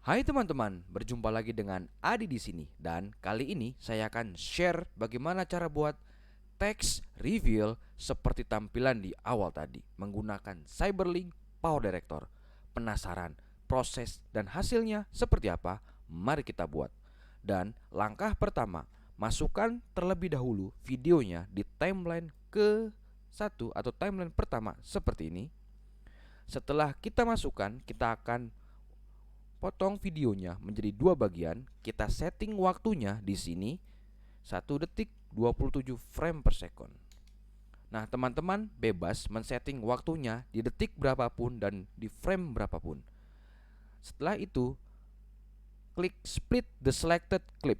Hai teman-teman, berjumpa lagi dengan Adi di sini dan kali ini saya akan share bagaimana cara buat text reveal seperti tampilan di awal tadi menggunakan Cyberlink Power Director. Penasaran proses dan hasilnya seperti apa? Mari kita buat. Dan langkah pertama, masukkan terlebih dahulu videonya di timeline ke satu atau timeline pertama seperti ini. Setelah kita masukkan, kita akan potong videonya menjadi dua bagian. Kita setting waktunya di sini 1 detik 27 frame per second. Nah, teman-teman bebas men-setting waktunya di detik berapapun dan di frame berapapun. Setelah itu, klik split the selected clip.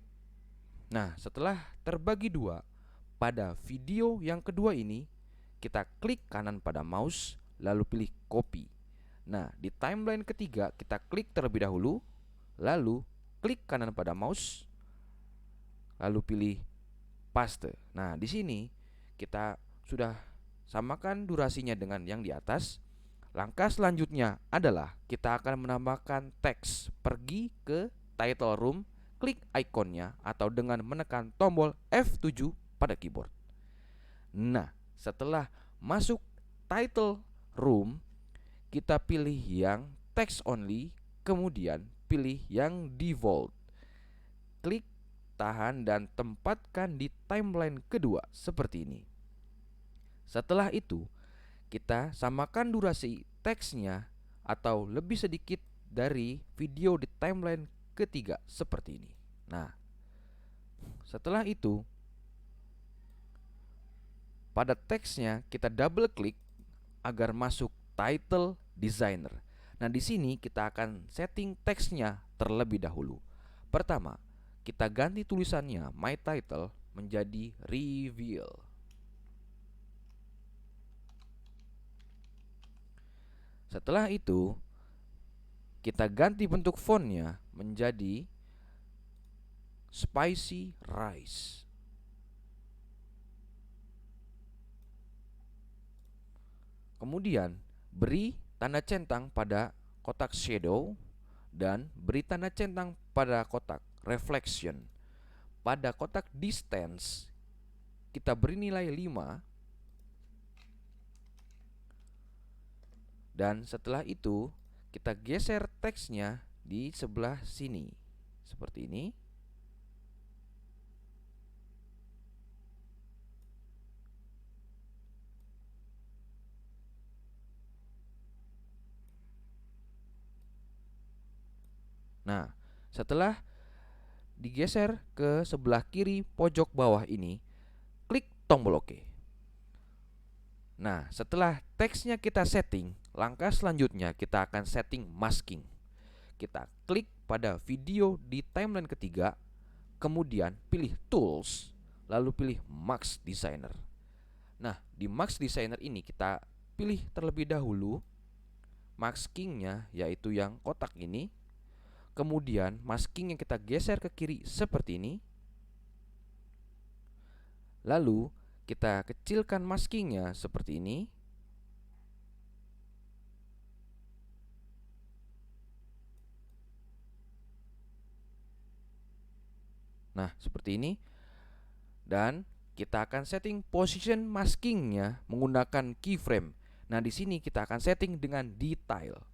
Nah, setelah terbagi dua, pada video yang kedua ini, kita klik kanan pada mouse, lalu pilih copy. Nah, di timeline ketiga, kita klik terlebih dahulu, lalu klik kanan pada mouse, lalu pilih paste. Nah, di sini kita sudah samakan durasinya dengan yang di atas. Langkah selanjutnya adalah kita akan menambahkan teks. Pergi ke title room, klik ikonnya atau dengan menekan tombol F7 pada keyboard. Nah, setelah masuk title room, kita pilih yang text only, kemudian pilih yang default. Klik, tahan dan tempatkan di timeline kedua seperti ini. Setelah itu, kita samakan durasi teksnya atau lebih sedikit dari video di timeline ketiga seperti ini. Nah, setelah itu pada teksnya kita double klik agar masuk title designer. Nah, di sini kita akan setting teksnya terlebih dahulu. Pertama, kita ganti tulisannya my title menjadi reveal. Setelah itu, kita ganti bentuk fontnya menjadi spicy rice. Kemudian, beri tanda centang pada kotak shadow dan beri tanda centang pada kotak reflection. Pada kotak distance, kita beri nilai 5. Dan setelah itu, kita geser teksnya di sebelah sini. Seperti ini. Nah, setelah digeser ke sebelah kiri pojok bawah ini, klik tombol OK. Nah, setelah teksnya kita setting, langkah selanjutnya kita akan setting masking. Kita klik pada video di timeline ketiga, kemudian pilih Tools, lalu pilih Max Designer. Nah, di Max Designer ini kita pilih terlebih dahulu maskingnya, yaitu yang kotak ini. Kemudian masking yang kita geser ke kiri seperti ini. Lalu kita kecilkan maskingnya seperti ini. Nah, seperti ini. Dan kita akan setting position maskingnya menggunakan keyframe. Nah, di sini kita akan setting dengan detail.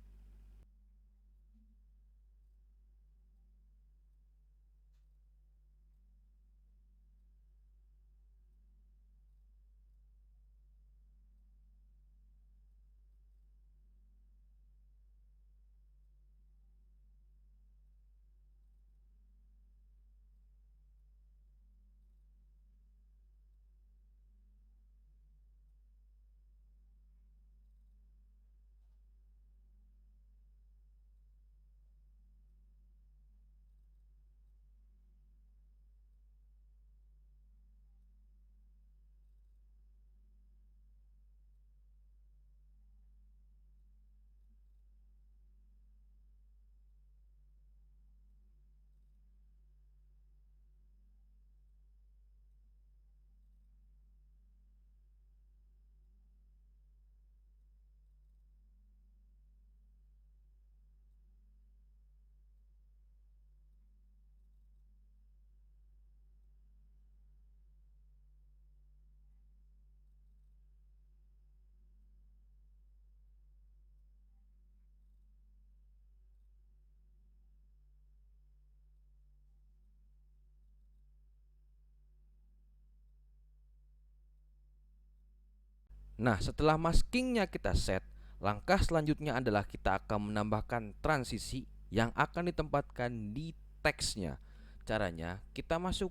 Nah, setelah maskingnya kita set, langkah selanjutnya adalah kita akan menambahkan transisi yang akan ditempatkan di teksnya. Caranya, kita masuk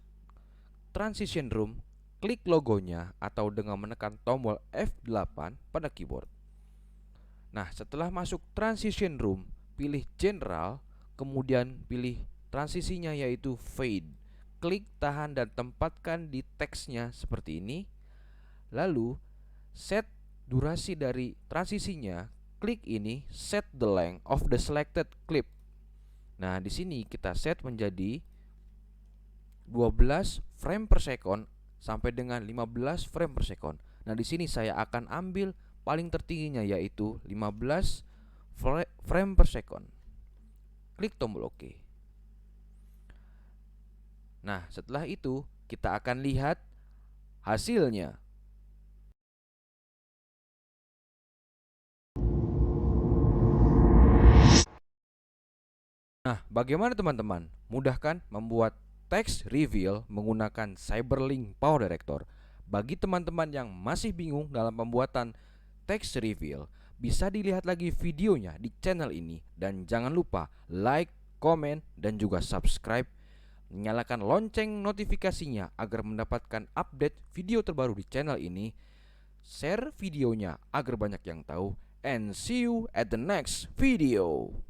transition room, klik logonya atau dengan menekan tombol F8 pada keyboard. Nah, setelah masuk transition room, pilih general, kemudian pilih transisinya yaitu fade. Klik, tahan dan tempatkan di teksnya seperti ini. Lalu set durasi dari transisinya, klik ini set the length of the selected clip. Nah, di sini kita set menjadi 12 frame per second sampai dengan 15 frame per second. Nah, di sini saya akan ambil paling tertingginya yaitu 15 frame per second. Klik tombol OK. Nah, setelah itu kita akan lihat hasilnya. Nah, bagaimana teman-teman? Mudah kan membuat text reveal menggunakan Cyberlink Power Director? Bagi teman-teman yang masih bingung dalam pembuatan text reveal, bisa dilihat lagi videonya di channel ini. Dan jangan lupa like, komen, dan juga subscribe. Nyalakan lonceng notifikasinya agar mendapatkan update video terbaru di channel ini. Share videonya agar banyak yang tahu. And see you at the next video.